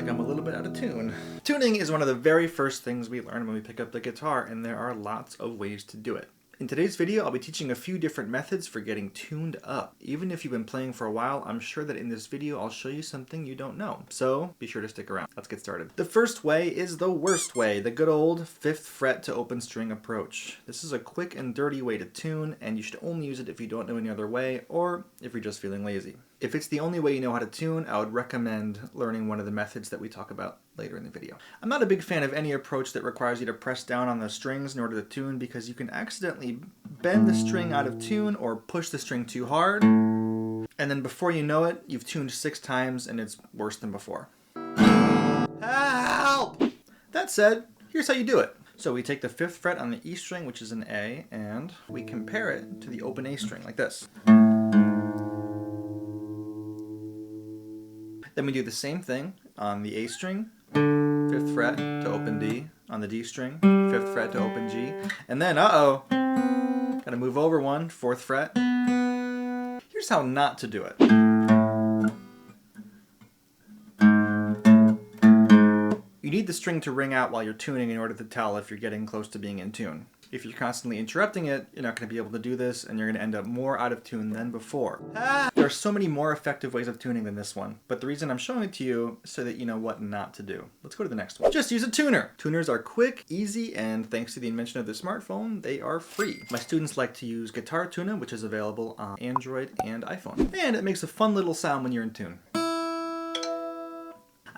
like I'm a little bit out of tune. Tuning is one of the very first things we learn when we pick up the guitar, and there are lots of ways to do it. In today's video, I'll be teaching a few different methods for getting tuned up. Even if you've been playing for a while, I'm sure that in this video I'll show you something you don't know. So be sure to stick around. Let's get started. The first way is the worst way, the good old 5th fret to open string approach. This is a quick and dirty way to tune, and you should only use it if you don't know any other way, or if you're just feeling lazy. If it's the only way you know how to tune, I would recommend learning one of the methods that we talk about later in the video. I'm not a big fan of any approach that requires you to press down on the strings in order to tune, because you can accidentally bend the string out of tune or push the string too hard, and then before you know it, you've tuned 6 times and it's worse than before. Help! That said, here's how you do it. So we take the 5th fret on the E string, which is an A, and we compare it to the open A string, like this. Then we do the same thing on the A string, 5th fret to open D, on the D string, 5th fret to open G, and then, gotta move over one, 4th fret. Here's how not to do it. You need the string to ring out while you're tuning in order to tell if you're getting close to being in tune. If you're constantly interrupting it, you're not going to be able to do this, and you're going to end up more out of tune than before. There are so many more effective ways of tuning than this one, but the reason I'm showing it to you is so that you know what not to do. Let's go to the next one. Just use a tuner. Tuners are quick, easy, and thanks to the invention of the smartphone, they are free. My students like to use Guitar Tuna, which is available on Android and iPhone. And it makes a fun little sound when you're in tune.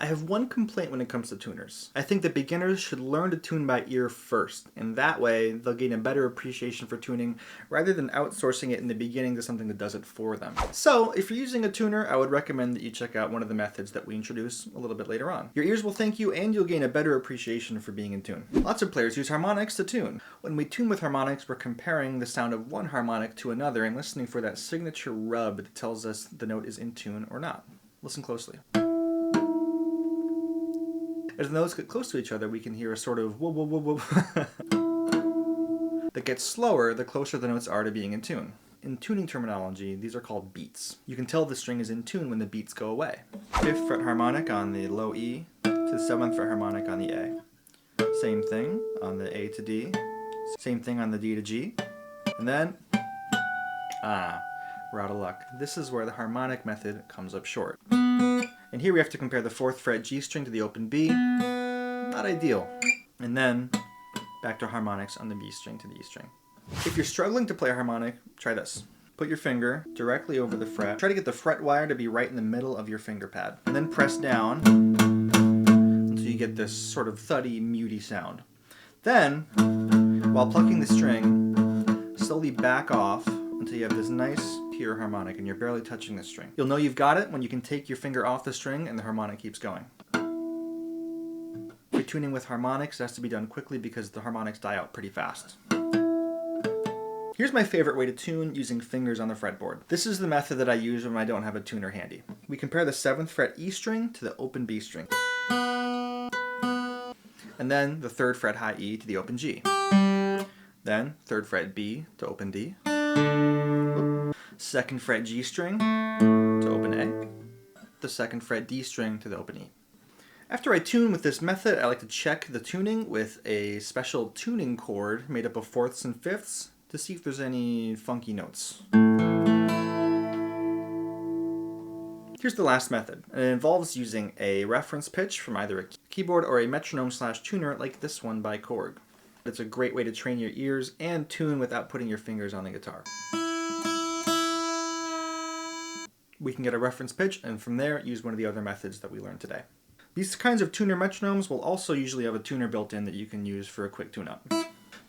I have one complaint when it comes to tuners. I think that beginners should learn to tune by ear first, and that way they'll gain a better appreciation for tuning rather than outsourcing it in the beginning to something that does it for them. So if you're using a tuner, I would recommend that you check out one of the methods that we introduce a little bit later on. Your ears will thank you, and you'll gain a better appreciation for being in tune. Lots of players use harmonics to tune. When we tune with harmonics, we're comparing the sound of one harmonic to another and listening for that signature rub that tells us the note is in tune or not. Listen closely. As the notes get close to each other, we can hear a sort of whoa, whoa, whoa, whoa that gets slower the closer the notes are to being in tune. In tuning terminology, these are called beats. You can tell the string is in tune when the beats go away. 5th fret harmonic on the low E to the 7th fret harmonic on the A. Same thing on the A to D. Same thing on the D to G. And then, we're out of luck. This is where the harmonic method comes up short. And here we have to compare the 4th fret G string to the open B. Not ideal. And then back to harmonics on the B string to the E string. If you're struggling to play a harmonic, try this. Put your finger directly over the fret. Try to get the fret wire to be right in the middle of your finger pad. And then press down until you get this sort of thuddy, muty sound. Then, while plucking the string, slowly back off until you have this nice pure harmonic and you're barely touching the string. You'll know you've got it when you can take your finger off the string and the harmonic keeps going. If you're tuning with harmonics, it has to be done quickly because the harmonics die out pretty fast. Here's my favorite way to tune using fingers on the fretboard. This is the method that I use when I don't have a tuner handy. We compare the 7th fret E string to the open B string. And then the 3rd fret high E to the open G. Then 3rd fret B to open D. 2nd fret G string to open A, the 2nd fret D string to the open E. After I tune with this method, I like to check the tuning with a special tuning chord made up of 4ths and 5ths to see if there's any funky notes. Here's the last method, and it involves using a reference pitch from either a keyboard or a metronome/tuner like this one by Korg. It's a great way to train your ears and tune without putting your fingers on the guitar. We can get a reference pitch, and from there, use one of the other methods that we learned today. These kinds of tuner metronomes will also usually have a tuner built in that you can use for a quick tune-up.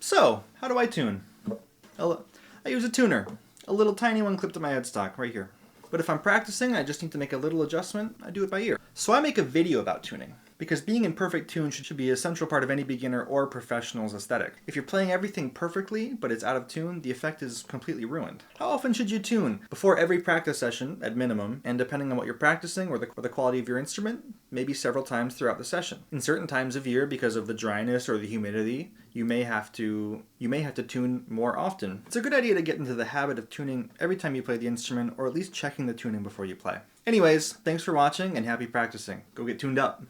So, how do I tune? I use a tuner, a little tiny one clipped to my headstock right here. But if I'm practicing, I just need to make a little adjustment, I do it by ear. So I make a video about tuning, because being in perfect tune should be a central part of any beginner or professional's aesthetic. If you're playing everything perfectly, but it's out of tune, the effect is completely ruined. How often should you tune? Before every practice session, at minimum, and depending on what you're practicing or the quality of your instrument, maybe several times throughout the session. In certain times of year, because of the dryness or the humidity, you may have to tune more often. It's a good idea to get into the habit of tuning every time you play the instrument, or at least checking the tuning before you play. Anyways, thanks for watching and happy practicing. Go get tuned up.